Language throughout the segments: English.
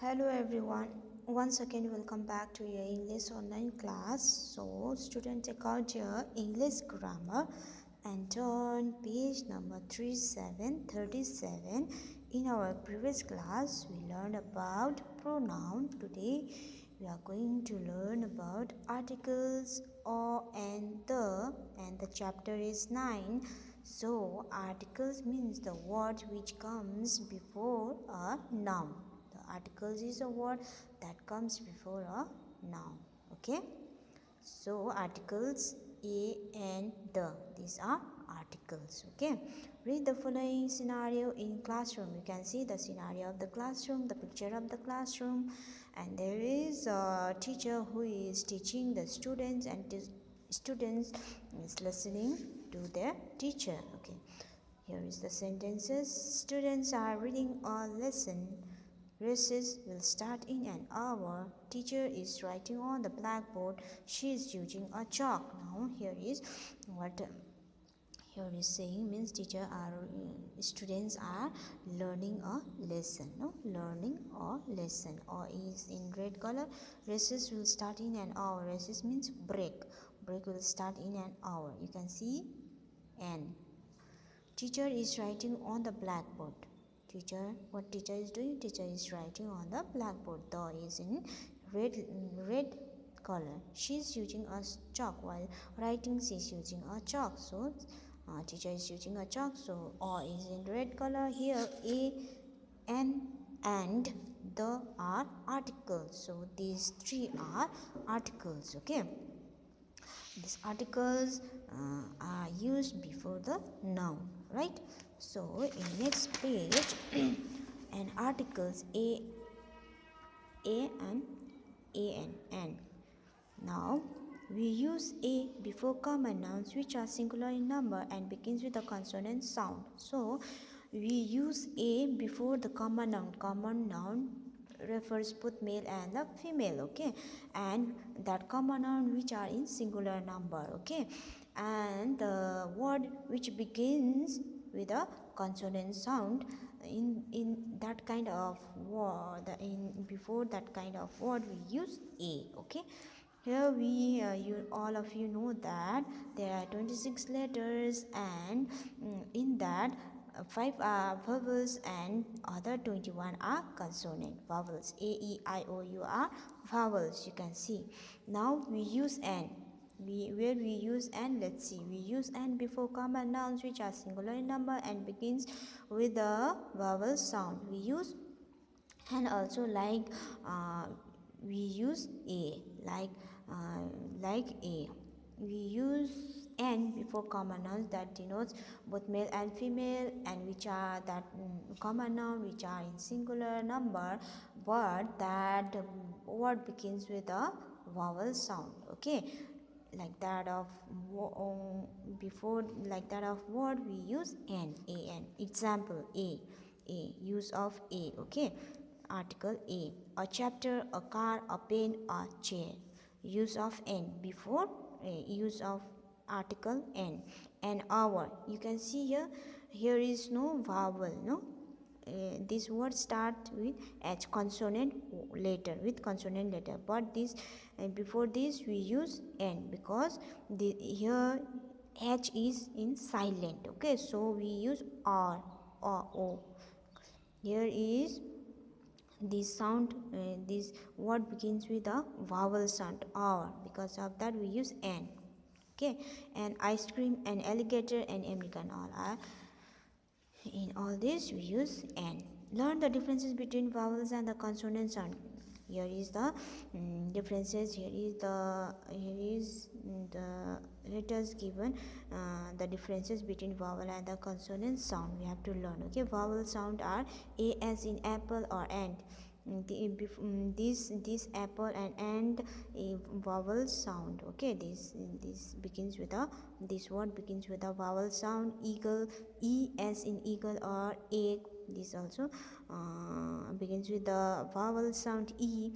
Hello everyone. Once again welcome back to your English online class. So student take out your English grammar and turn page number 3737. In our previous class we learned about pronoun. Today we are going to learn about articles or and the chapter is 9. So articles means the word which comes before a noun. The articles is a word that comes before a noun. Okay, so articles a and the, these are articles. Okay, read the following scenario in classroom. You can see the scenario of the classroom, the picture of the classroom, and there is a teacher who is teaching the students, and students is listening to their teacher. Okay, here is the sentences. Students are reading a lesson. Recess will start in an hour. Teacher is writing on the blackboard. She is using a chalk. Now here is what here is saying means teacher are students are learning a lesson. No, learning a lesson. Or is in red color. Recess will start in an hour. Recess means break. Break will start in an hour. You can see an. Teacher is writing on the blackboard. What teacher is doing? Teacher is writing on the blackboard. The is in red color. She is using a chalk. While writing, she is using a chalk. So teacher is using a chalk. So or is in red color. Here a, n, and the are articles. So these three are articles. Okay, these articles are used before the noun, right? So in next page and articles a and n. Now we use a before common nouns which are singular in number and begins with a consonant sound. So we use a before the common noun. Common noun refers both male and the female. Okay, and that common noun which are in singular number. Okay, and the word which begins with a consonant sound, in that kind of word, in before that kind of word we use a. Okay, here we you all of you know that there are 26 letters, and in that 5 are vowels and other 21 are consonant vowels. A, E, I, O, U are vowels. You can see. Now we use n. Where we use n, let's see. We use n before common nouns which are singular in number and begins with a vowel sound. We use, and also we use a, like a. We use n before common nouns that denotes both male and female, and which are that common noun which are in singular number, but that word begins with a vowel sound. Okay, like that of before, like that of word we use n, a, n. Example a, use of a. Okay, article a chapter, a car, a pen, a chair. Use of n before use of article n. An hour. You can see here is no vowel. No, this word start with h, consonant letter, with consonant letter, but this before this we use n because here h is in silent. Okay, so we use r or o. Here is this sound, this word begins with a vowel sound r, because of that we use n. Okay, and ice cream, an alligator, and American, all are in all this we use n. Learn the differences between vowels and the consonant sound. Here is the differences. Here is the letters given, the differences between vowel and the consonant sound we have to learn. Okay, vowel sound are a as in apple or ant. This apple and ant a vowel sound. Okay, this begins with a, this word begins with a vowel sound. Eagle, e as in eagle or egg, this also begins with the vowel sound e.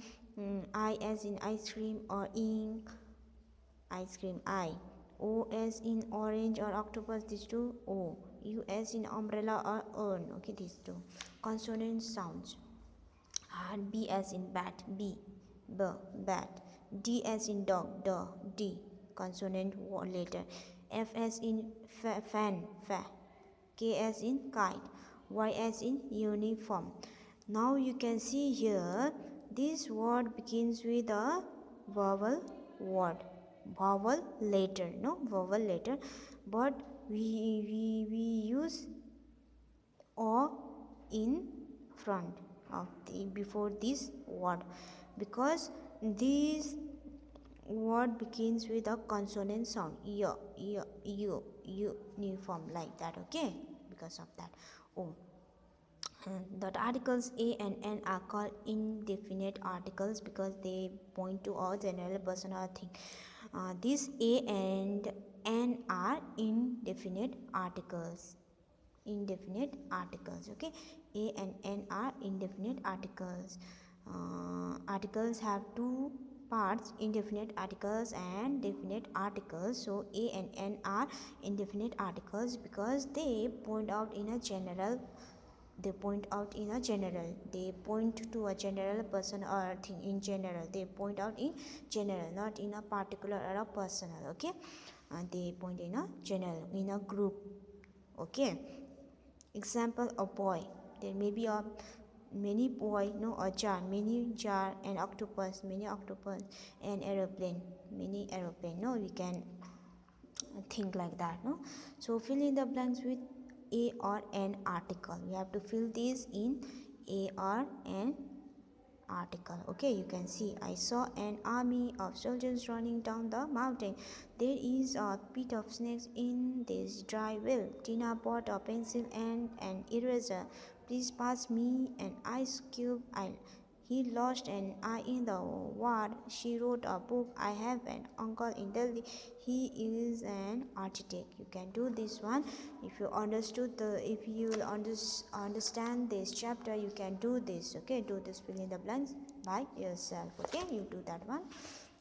I as in ice cream or ink, ice cream, I. O as in orange or octopus, these two o. U as in umbrella or urn. Okay, these two consonant sounds bat. B as in bat, B, b, bat. D as in dog, D, consonant letter. F as in fan, fa. K as in kite. Y as in uniform. Now you can see here, this word begins with a vowel word, vowel letter, no, vowel letter, but we use o in front of the before this word, because this word begins with a consonant sound, uniform, like that, okay, because of that. The articles a and n are called indefinite articles because they point to a general person or thing. These a and n are indefinite articles. Indefinite articles, okay. A and n are indefinite articles. Articles have two parts, indefinite articles and definite articles. So a and n are indefinite articles because they point out in a general, they point to a general person or thing. In general, they point out in general, not in a particular or a personal, okay. They point in a general, in a group, okay. Example, a boy. There may be a many boy, no, a jar, many jar, and octopus, many octopus, and aeroplane, many aeroplane, no, we can think like that, no. So fill in the blanks with a or an article. We have to fill this in a or an article, okay. You can see, I saw an army of soldiers running down the mountain. There is a pit of snakes in this dry well. Tina bought a pencil and an eraser. Please pass me an ice cube. He lost an eye in the war. She wrote a book. I have an uncle in Delhi. He is an architect. You can do this one. If you understand this chapter, you can do this, okay. Do this, fill in the blanks by yourself, okay. You do that one.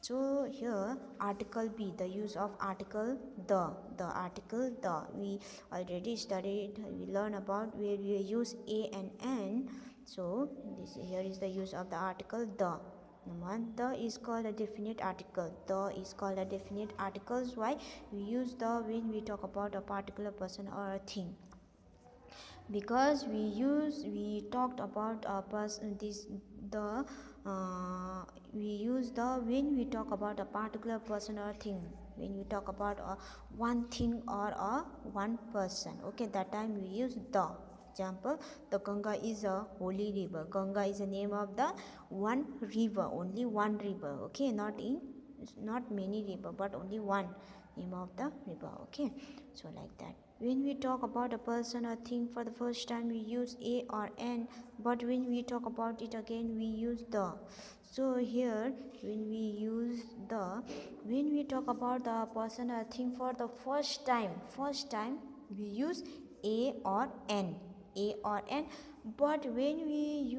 So here, article B, the use of article the article the, we already studied, we learned about where we use a and n. So this here is the use of the article the. Number one, the is called a definite article. The is called a definite articles. Why? We use the when we talk about a particular person or a thing, because we talked about a person, this the we use the when we talk about a particular person or thing, when we talk about one thing or one person, okay, that time we use the. Example, the Ganga is a holy river. Ganga is the name of the one river, only one river, okay, not many river, but only one name of the river, okay. So like that, when we talk about a person or thing for the first time, we use a or n, but when we talk about it again, we use the. So here, when we talk about the person or thing for the first time, we use a or n, but when we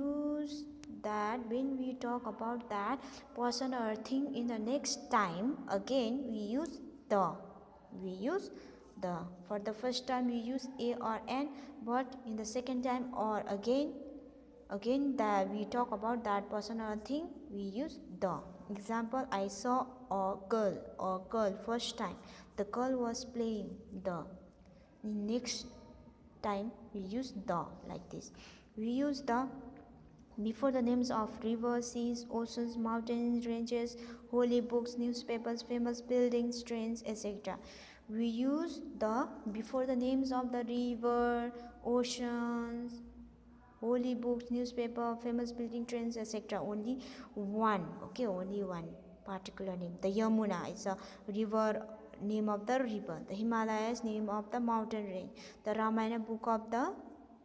talk about that person or thing in the next time, again we use the. For the first time we use a or n, but in the second time or again that we talk about that person or thing, we use the. Example, I saw a girl first time. The girl was playing. The next time we use the, like this. We use the before the names of rivers, seas, oceans, mountains, ranges, holy books, newspapers, famous buildings, trains, etc. We use the before the names of the river, oceans, holy books, newspaper, famous building, trains, etc. Only one, okay, only one particular name. The Yamuna is a river, name of the river. The Himalayas, name of the mountain range. The Ramayana, book of the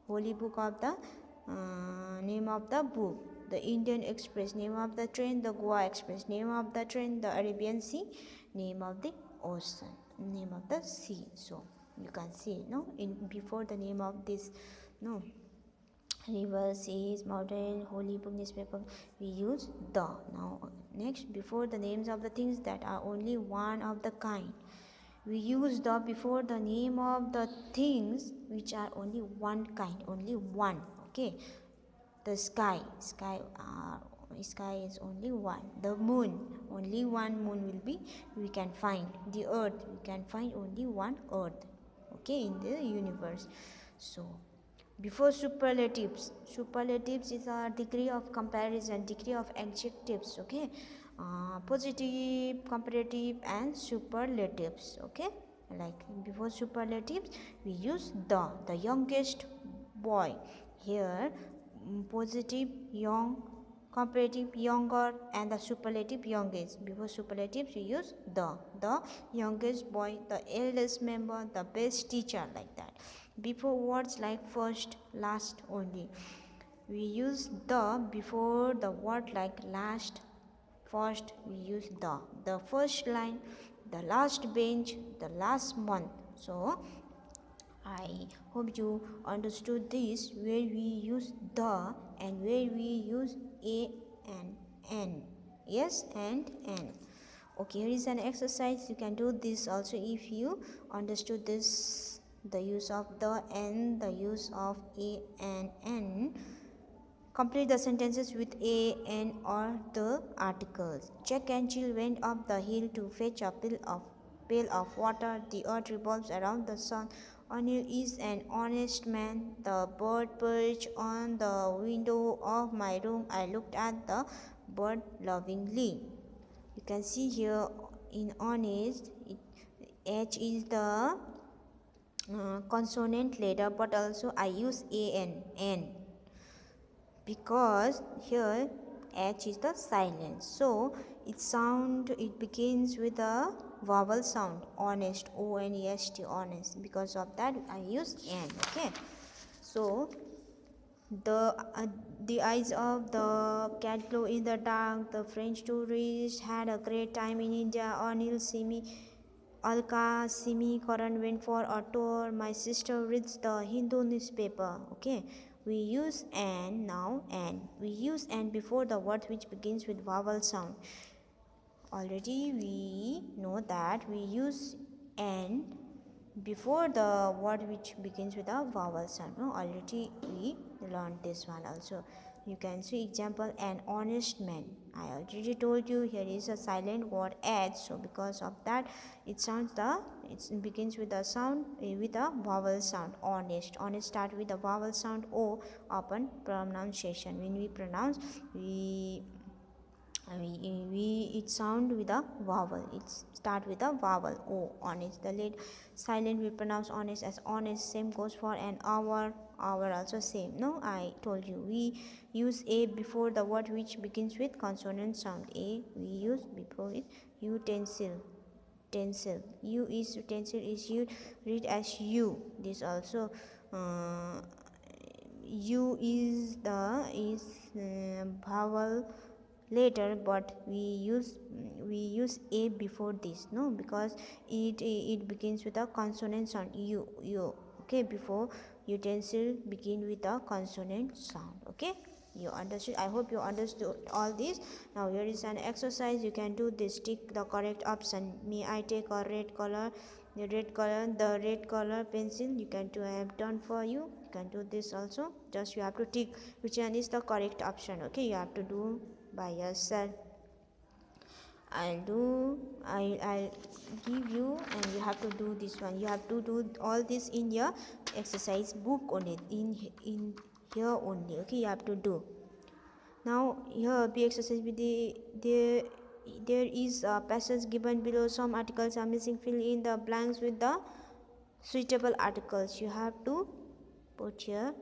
holy book of the name of the book. The Indian Express, name of the train. The Goa Express, name of the train. The Arabian Sea, name of the ocean, name of the sea. So you can see, no, in before the name of this, no, river, seas, mountain, holy book, newspaper, we use the. Now next, before the names of the things that are only one of the kind, we use the before the name of the things which are only one kind, only one, okay. The sky is only one. The moon, only one moon will be we can find. The earth, we can find only one earth, okay, in the universe. So before superlatives is a degree of comparison, degree of adjectives, okay. Positive, comparative, and superlatives, okay. Like before superlatives we use the youngest boy. Here positive, young, comparative, younger, and the superlative, youngest. Before superlatives we use the youngest boy, the eldest member, the best teacher, like that. Before words like first, last only, we use the. Before the word like last, first, we use the first line, the last bench, the last month. So I hope you understood this, where we use the and where we use a and n. Yes, and n. Okay, here is an exercise. You can do this also if you understood this, the use of the and the use of a and n. Complete the sentences with a, n, or the articles. Jack and Jill went up the hill to fetch a pail of water. The earth revolves around the sun. O'Neill is an honest man. The bird perched on the window of my room. I looked at the bird lovingly. You can see here in honest, H is the consonant letter, but also I use n, because here H is the silent, so it begins with a vowel sound, honest, O-N-E-S-T, honest. Because of that I use n, okay. So the eyes of the cat glow in the dark. The French tourist had a great time in India. Alka, Simi, Karan went for a tour. My sister reads the Hindu newspaper. Okay, we use and now and. We use and before the word which begins with vowel sound. Already we know that we use and before the word which begins with a vowel sound. No, already we learned this one also. You can see example, an honest man. I already told you here is a silent word H, so because of that it begins with a sound with a vowel sound. Honest start with a vowel sound O upon pronunciation. When we pronounce, it sound with a vowel. It start with a vowel O. Honest. The late silent we pronounce honest as honest. Same goes for an hour. Hour also same. No, I told you we use a before the word which begins with consonant sound. A we use before it. Utensil. Utensil. U is utensil is you read as you. This also U is vowel later, but we use a before this, no, because it begins with a consonant sound. You okay, before utensil begin with a consonant sound. Okay, you understood. I hope you understood all this. Now here is an exercise. You can do this. Tick the correct option. May I take a red color? The red color pencil. You can do. I have done for you. You can do this also. Just you have to tick which one is the correct option. Okay, you have to do by yourself. I'll give you, and you have to do this one. You have to do all this in your exercise book only, in here only. Okay, you have to do. Now here be exercise with there is a passage given below. Some articles are missing. Fill in the blanks with the suitable articles. You have to put here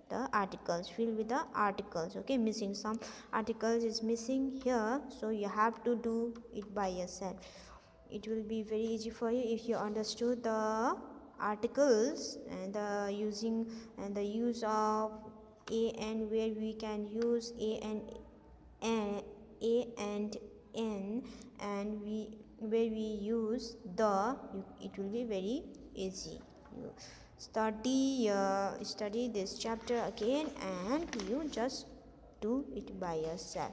the articles, fill with the articles. Okay, missing, some articles is missing here, so you have to do it by yourself. It will be very easy for you if you understood the articles and the use of a and where we can use a and n, and where we use the, it will be very easy. You study this chapter again, and you just do it by yourself.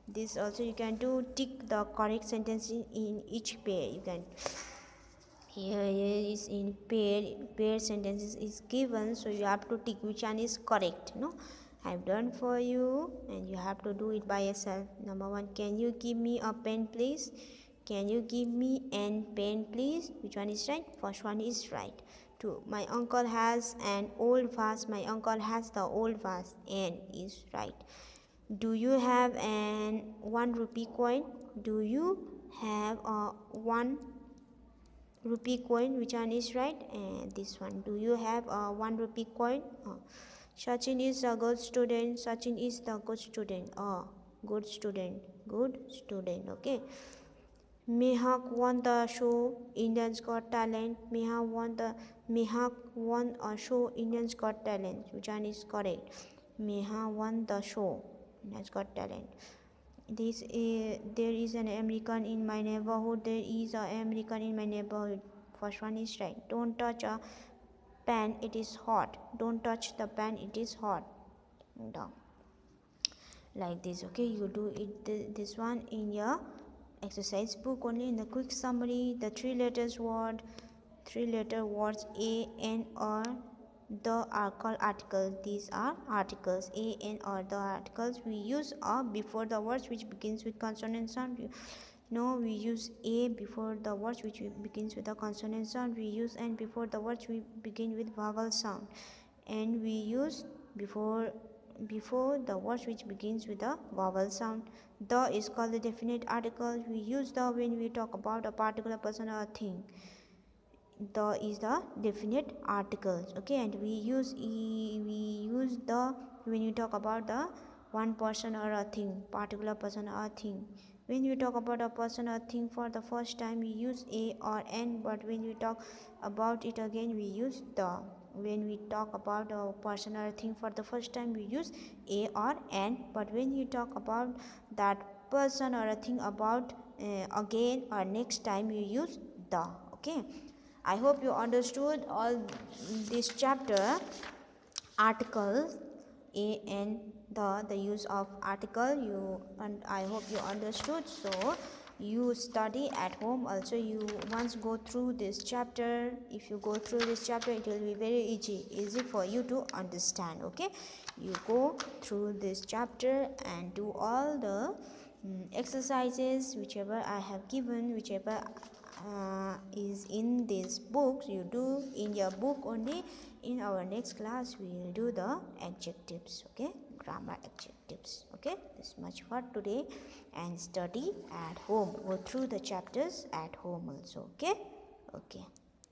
This also you can do, tick the correct sentence in each pair. You can here is in pair sentences is given, so you have to tick which one is correct, no, I've done for you, and you have to do it by yourself. Number 1, can you give me a pen please? Can you give me an pen please? Which one is right? First one is right. 2, my uncle has an old vase. My uncle has the old vase. N is right. Do you have an 1 rupee coin? Do you have a 1 rupee coin? Which one is right? And this one. Do you have a 1 rupee coin? Sachin is a good student. Sachin is the good student. Good student. Good student. Okay. Mehak won the show Indians Got Talent. Mehak won a show Indians Got Talent. Which one is correct? Meha won the show Indians Got Talent. There is an American in my neighborhood. There is an American in my neighborhood. First one is right. Don't touch a pan, it is hot. Don't touch the pan, it is hot. Down. Like this. Okay, you do it this one in your exercise book only. In the quick summary, the 3 letter words A, N, or the are called articles. These are articles. A, N, or the articles. We use a before the words which begins with consonant sound. No, we use A before the words which begins with a consonant sound. We use N before the words which begin with vowel sound. And we use before the words which begins with a vowel sound. The is called the definite article. We use the when we talk about a particular person or a thing. The is the definite articles. Okay, and we use the when you talk about the one person or a thing, particular person or a thing. When you talk about a person or thing for the first time, we use A or N, but when we talk about it again, we use the. When we talk about a person or thing for the first time, we use A or N, but when you talk about that person or a thing about again or next time, you use the. Okay, I hope you understood all this chapter. Articles, A and the use of article, and I hope you understood. So you study at home also. You once go through this chapter. If you go through this chapter, it will be very easy for you to understand. Okay, you go through this chapter and do all the exercises whichever I have given, whichever is in these books, you do in your book only. In our next class we will do the adjectives. Okay, grammar adjectives. Okay, this much for today, and study at home. Go through the chapters at home also. Okay.